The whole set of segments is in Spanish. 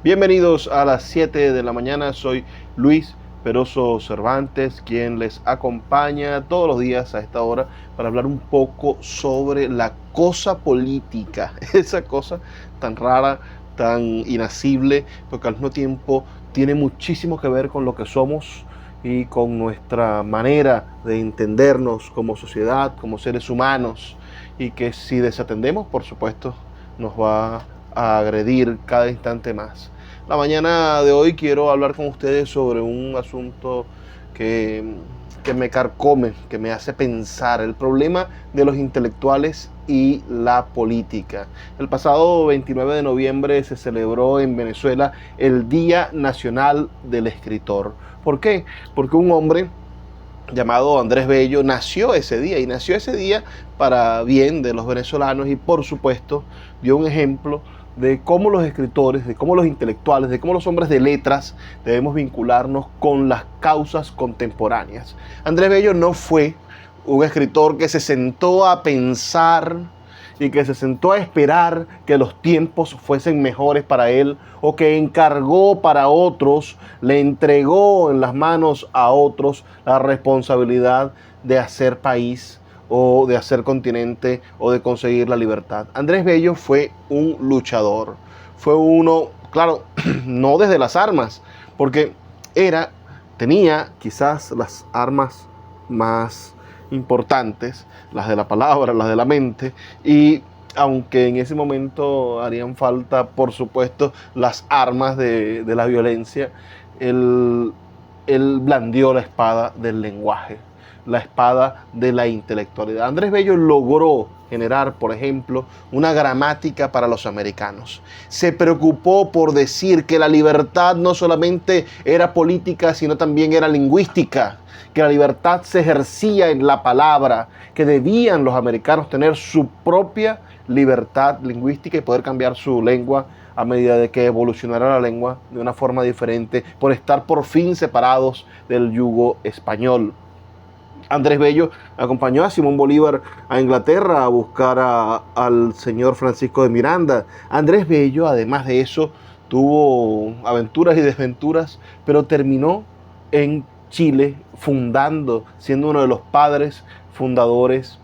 Bienvenidos a las 7 de la mañana, soy Luis Peroso Cervantes, quien les acompaña todos los días a esta hora para hablar un poco sobre la cosa política, esa cosa tan rara, tan inacible, porque al mismo tiempo tiene muchísimo que ver con lo que somos y con nuestra manera de entendernos como sociedad, como seres humanos, y que si desatendemos, por supuesto, nos va a agredir cada instante más. La mañana de hoy quiero hablar con ustedes sobre un asunto que me carcome, que me hace pensar, el problema de los intelectuales y la política. El pasado 29 de noviembre se celebró en Venezuela el Día Nacional del Escritor. ¿Por qué? Porque un hombre llamado Andrés Bello nació ese día para bien de los venezolanos y por supuesto dio un ejemplo de cómo los escritores, de cómo los intelectuales, de cómo los hombres de letras debemos vincularnos con las causas contemporáneas. Andrés Bello no fue un escritor que se sentó a pensar y que se sentó a esperar que los tiempos fuesen mejores para él, o que encargó para otros, le entregó en las manos a otros la responsabilidad de hacer país o de hacer continente o de conseguir la libertad. Andrés Bello fue un luchador, fue uno, claro, no desde las armas, porque tenía quizás las armas más importantes, las de la palabra, las de la mente, y aunque en ese momento harían falta, por supuesto, las armas de la violencia, él blandió la espada del lenguaje, la espada de la intelectualidad. Andrés Bello logró generar, por ejemplo, una gramática para los americanos. Se preocupó por decir que la libertad no solamente era política, sino también era lingüística, que la libertad se ejercía en la palabra, que debían los americanos tener su propia libertad lingüística y poder cambiar su lengua a medida de que evolucionara la lengua de una forma diferente, por estar por fin separados del yugo español. Andrés Bello acompañó a Simón Bolívar a Inglaterra a buscar al señor Francisco de Miranda. Andrés Bello, además de eso, tuvo aventuras y desventuras, pero terminó en Chile siendo uno de los padres fundadores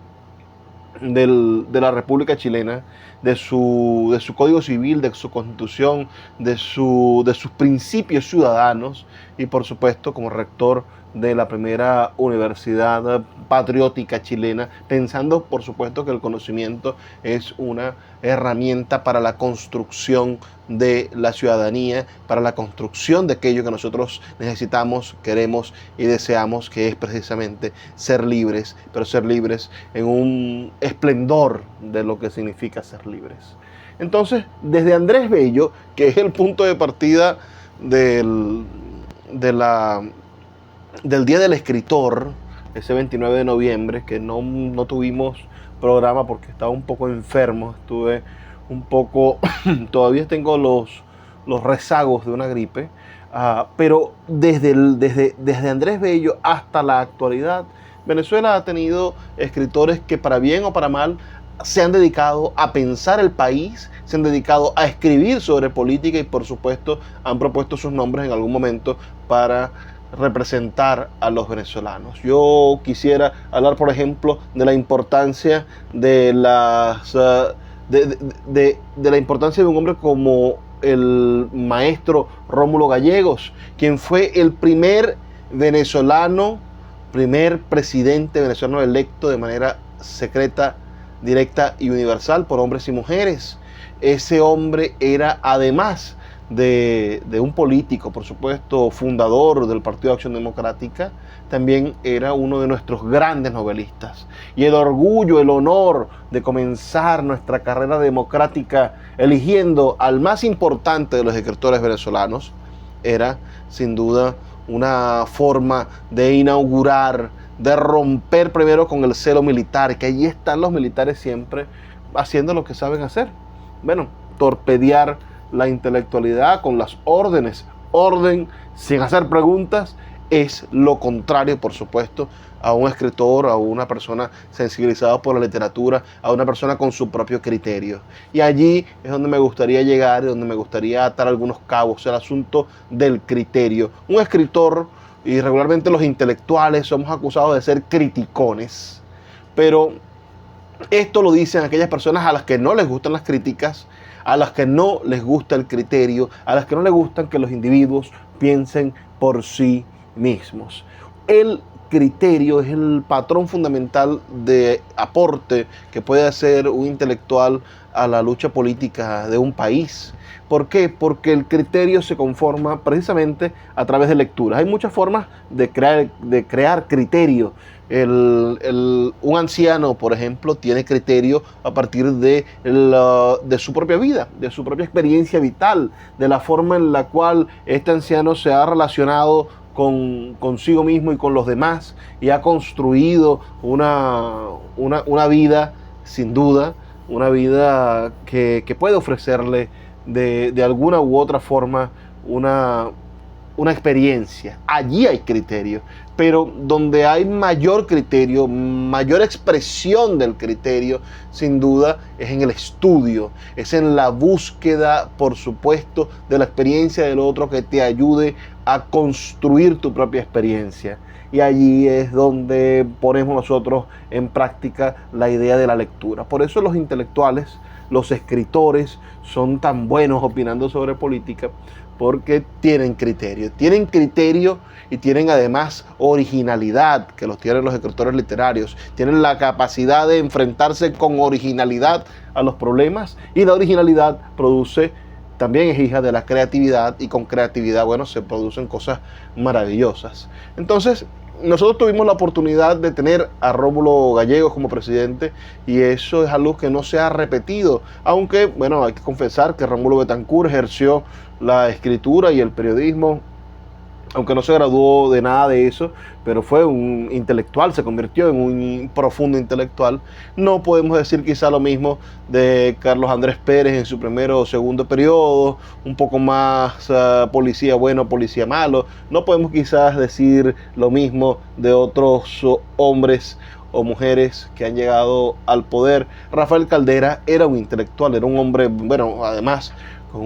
de la República Chilena, de su Código Civil, de su Constitución, de sus principios ciudadanos y por supuesto como rector de la primera universidad patriótica chilena, pensando por supuesto que el conocimiento es una herramienta para la construcción de la ciudadanía, para la construcción de aquello que nosotros necesitamos, queremos y deseamos, que es precisamente ser libres, pero ser libres en un esplendor de lo que significa ser libres. Entonces, desde Andrés Bello, que es el punto de partida del Día del Escritor, ese 29 de noviembre, que no tuvimos programa porque estaba un poco enfermo, estuve un poco, todavía tengo los rezagos de una gripe, pero desde Andrés Bello hasta la actualidad, Venezuela ha tenido escritores que para bien o para mal se han dedicado a pensar el país, se han dedicado a escribir sobre política y por supuesto han propuesto sus nombres en algún momento para representar a los venezolanos. Yo quisiera hablar, por ejemplo, de la importancia de la importancia de un hombre como el maestro Rómulo Gallegos, quien fue el primer presidente venezolano electo de manera secreta, directa y universal por hombres y mujeres. Ese hombre era, además de un político, por supuesto, fundador del Partido de Acción Democrática, también era uno de nuestros grandes novelistas. Y el orgullo, el honor de comenzar nuestra carrera democrática eligiendo al más importante de los escritores venezolanos era, sin duda, una forma de inaugurar, de romper primero con el celo militar, que allí están los militares siempre haciendo lo que saben hacer. Bueno, torpedear la intelectualidad con las órdenes, orden sin hacer preguntas es lo contrario, por supuesto, a un escritor, a una persona sensibilizada por la literatura, a una persona con su propio criterio. Y allí es donde me gustaría llegar, donde me gustaría atar algunos cabos, el asunto del criterio. Un escritor, y regularmente los intelectuales somos acusados de ser criticones, pero esto lo dicen aquellas personas a las que no les gustan las críticas, a las que no les gusta el criterio, a las que no les gustan que los individuos piensen por sí mismos. El criterio es el patrón fundamental de aporte que puede hacer un intelectual a la lucha política de un país. ¿Por qué? Porque el criterio se conforma precisamente a través de lecturas. Hay muchas formas de crear criterio. Un anciano, por ejemplo, tiene criterio a partir de su propia vida, de su propia experiencia vital, de la forma en la cual este anciano se ha relacionado consigo mismo y con los demás y ha construido una vida, sin duda, una vida que puede ofrecerle de alguna u otra forma una experiencia. Allí hay criterio, pero donde hay mayor criterio, mayor expresión del criterio, sin duda, es en el estudio, es en la búsqueda, por supuesto, de la experiencia del otro que te ayude a construir tu propia experiencia. Y allí es donde ponemos nosotros en práctica la idea de la lectura. Por eso los intelectuales, los escritores, son tan buenos opinando sobre política, porque tienen criterio y tienen además originalidad, que los tienen los escritores literarios. Tienen la capacidad de enfrentarse con originalidad a los problemas, y la originalidad también es hija de la creatividad, y con creatividad, bueno, se producen cosas maravillosas. Entonces, nosotros tuvimos la oportunidad de tener a Rómulo Gallegos como presidente, y eso es algo que no se ha repetido, aunque, bueno, hay que confesar que Rómulo Betancourt ejerció la escritura y el periodismo, aunque no se graduó de nada de eso, pero fue un intelectual, se convirtió en un profundo intelectual. No podemos decir quizá lo mismo de Carlos Andrés Pérez en su primero o segundo periodo, un poco más policía bueno, policía malo. No podemos quizás decir lo mismo de otros hombres o mujeres que han llegado al poder. Rafael Caldera era un intelectual, era un hombre, bueno, además con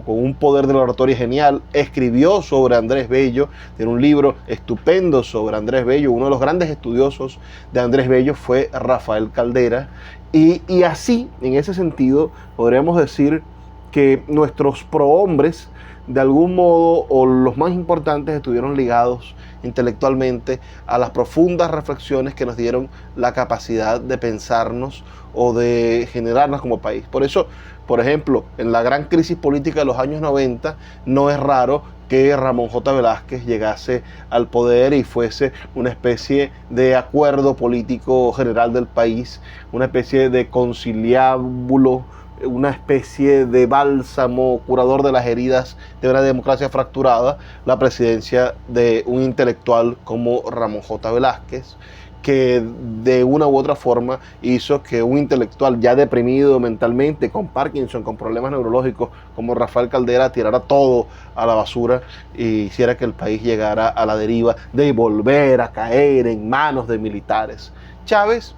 un poder de la oratoria genial. Escribió sobre Andrés Bello, tiene un libro estupendo sobre Andrés Bello. Uno de los grandes estudiosos de Andrés Bello fue Rafael Caldera, y así, en ese sentido, podríamos decir que nuestros prohombres, de algún modo, o los más importantes, estuvieron ligados intelectualmente a las profundas reflexiones que nos dieron la capacidad de pensarnos o de generarnos como país. Por eso, por ejemplo, en la gran crisis política de los años 90, no es raro que Ramón J. Velázquez llegase al poder y fuese una especie de acuerdo político general del país, una especie de conciliábulo, una especie de bálsamo curador de las heridas de una democracia fracturada, la presidencia de un intelectual como Ramón J. Velázquez, que de una u otra forma hizo que un intelectual ya deprimido mentalmente, con Parkinson, con problemas neurológicos, como Rafael Caldera, tirara todo a la basura y hiciera que el país llegara a la deriva de volver a caer en manos de militares. Chávez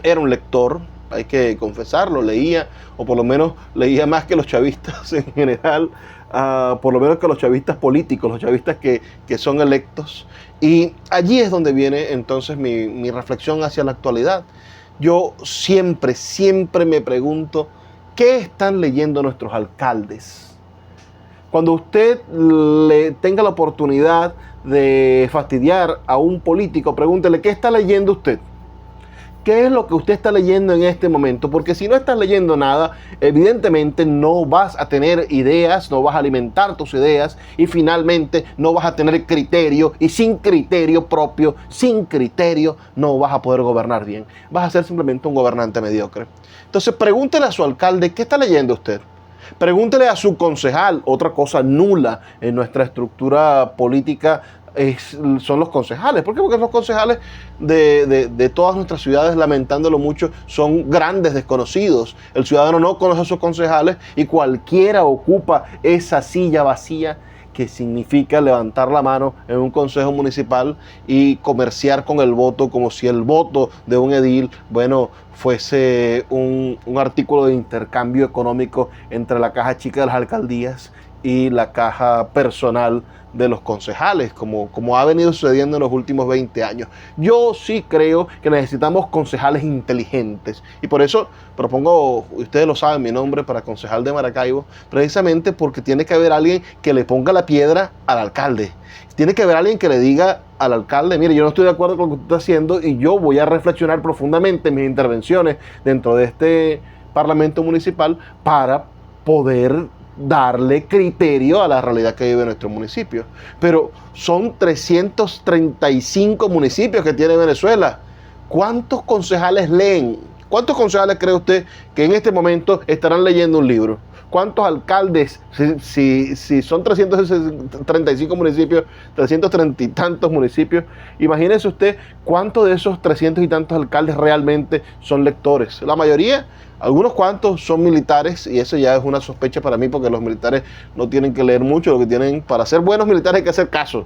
era un lector, hay que confesarlo, leía, o por lo menos leía más que los chavistas en general, por lo menos que los chavistas políticos, los chavistas que son electos. Y allí es donde viene entonces mi reflexión hacia la actualidad. Yo siempre me pregunto, ¿qué están leyendo nuestros alcaldes? Cuando usted tenga la oportunidad de fastidiar a un político, pregúntele, ¿qué está leyendo usted? ¿Qué es lo que usted está leyendo en este momento? Porque si no estás leyendo nada, evidentemente no vas a tener ideas, no vas a alimentar tus ideas, y finalmente no vas a tener criterio, y sin criterio propio, sin criterio, no vas a poder gobernar bien. Vas a ser simplemente un gobernante mediocre. Entonces pregúntele a su alcalde, ¿qué está leyendo usted? Pregúntele a su concejal, otra cosa nula en nuestra estructura política son los concejales. ¿Por qué? Porque los concejales de todas nuestras ciudades, lamentándolo mucho, son grandes desconocidos. El ciudadano no conoce a sus concejales y cualquiera ocupa esa silla vacía que significa levantar la mano en un consejo municipal y comerciar con el voto como si el voto de un edil, bueno, fuese un artículo de intercambio económico entre la caja chica de las alcaldías y la caja personal de los concejales, como ha venido sucediendo en los últimos 20 años. Yo sí creo que necesitamos concejales inteligentes y por eso propongo, ustedes lo saben, mi nombre para concejal de Maracaibo, precisamente porque tiene que haber alguien que le ponga la piedra al alcalde. Tiene que haber alguien que le diga al alcalde, mire, yo no estoy de acuerdo con lo que tú estás haciendo y yo voy a reflexionar profundamente en mis intervenciones dentro de este parlamento municipal para poder darle criterio a la realidad que vive nuestro municipio. Pero son 335 municipios que tiene Venezuela. ¿Cuántos concejales leen? ¿Cuántos concejales cree usted que en este momento estarán leyendo un libro? ¿Cuántos alcaldes, si son 335 municipios, 330 y tantos municipios, imagínese usted cuántos de esos 300 y tantos alcaldes realmente son lectores? La mayoría, algunos cuantos son militares, y eso ya es una sospecha para mí, porque los militares no tienen que leer mucho, lo que tienen, para ser buenos militares hay que hacer caso.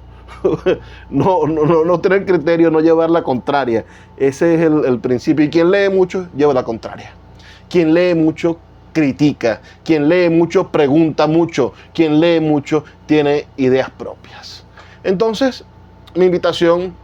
No tener criterio, no llevar la contraria. Ese es el principio. Y quien lee mucho, lleva la contraria. Quien lee mucho, critica. Quien lee mucho, pregunta mucho. Quien lee mucho, tiene ideas propias. Entonces, mi invitación,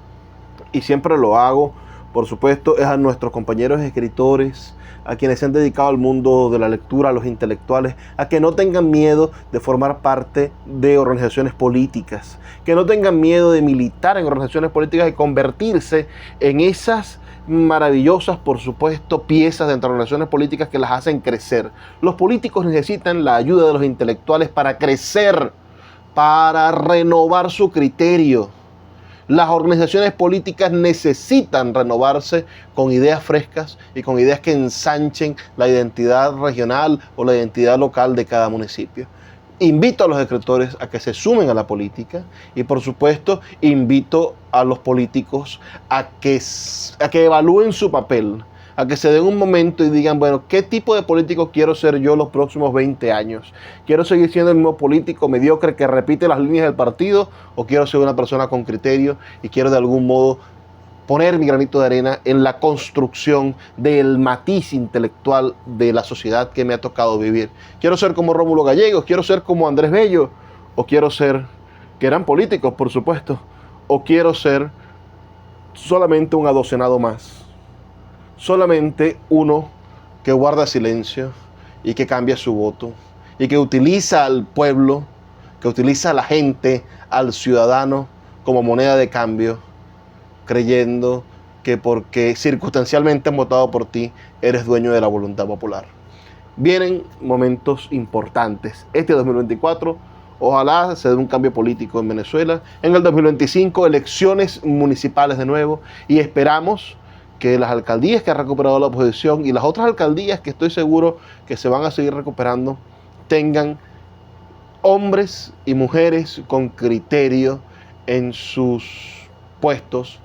y siempre lo hago, por supuesto, es a nuestros compañeros escritores, a quienes se han dedicado al mundo de la lectura, a los intelectuales, a que no tengan miedo de formar parte de organizaciones políticas, que no tengan miedo de militar en organizaciones políticas y convertirse en esas maravillosas, por supuesto, piezas dentro de organizaciones políticas que las hacen crecer. Los políticos necesitan la ayuda de los intelectuales para crecer, para renovar su criterio. Las organizaciones políticas necesitan renovarse con ideas frescas y con ideas que ensanchen la identidad regional o la identidad local de cada municipio. Invito a los escritores a que se sumen a la política y, por supuesto, invito a los políticos a que evalúen su papel, a que se den un momento y digan, bueno, ¿qué tipo de político quiero ser yo los próximos 20 años? ¿Quiero seguir siendo el mismo político mediocre que repite las líneas del partido o quiero ser una persona con criterio y quiero de algún modo poner mi granito de arena en la construcción del matiz intelectual de la sociedad que me ha tocado vivir? ¿Quiero ser como Rómulo Gallegos? ¿Quiero ser como Andrés Bello? ¿O quiero ser, que eran políticos, por supuesto, o quiero ser solamente un adocenado más? Solamente uno que guarda silencio y que cambia su voto y que utiliza al pueblo, que utiliza a la gente, al ciudadano como moneda de cambio, creyendo que porque circunstancialmente han votado por ti, eres dueño de la voluntad popular. Vienen momentos importantes. Este 2024, ojalá se dé un cambio político en Venezuela. En el 2025, elecciones municipales de nuevo y esperamos que las alcaldías que ha recuperado la oposición y las otras alcaldías que estoy seguro que se van a seguir recuperando tengan hombres y mujeres con criterio en sus puestos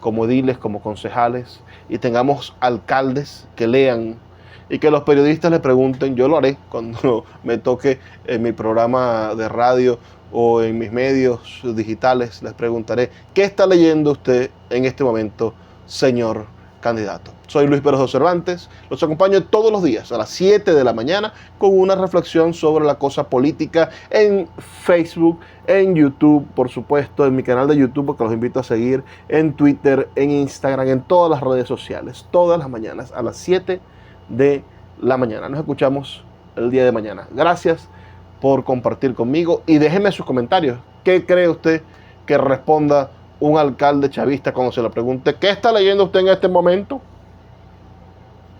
como ediles, como concejales, y tengamos alcaldes que lean y que los periodistas le pregunten. Yo lo haré cuando me toque en mi programa de radio o en mis medios digitales, les preguntaré, ¿qué está leyendo usted en este momento, señor candidato? Soy Luis Peroso Cervantes, los acompaño todos los días a las 7 de la mañana con una reflexión sobre la cosa política en Facebook, en YouTube, por supuesto, en mi canal de YouTube, porque los invito a seguir, en Twitter, en Instagram, en todas las redes sociales, todas las mañanas a las 7 de la mañana. Nos escuchamos el día de mañana. Gracias por compartir conmigo y déjeme sus comentarios. ¿Qué cree usted que responda un alcalde chavista cuando se le pregunte qué está leyendo usted en este momento?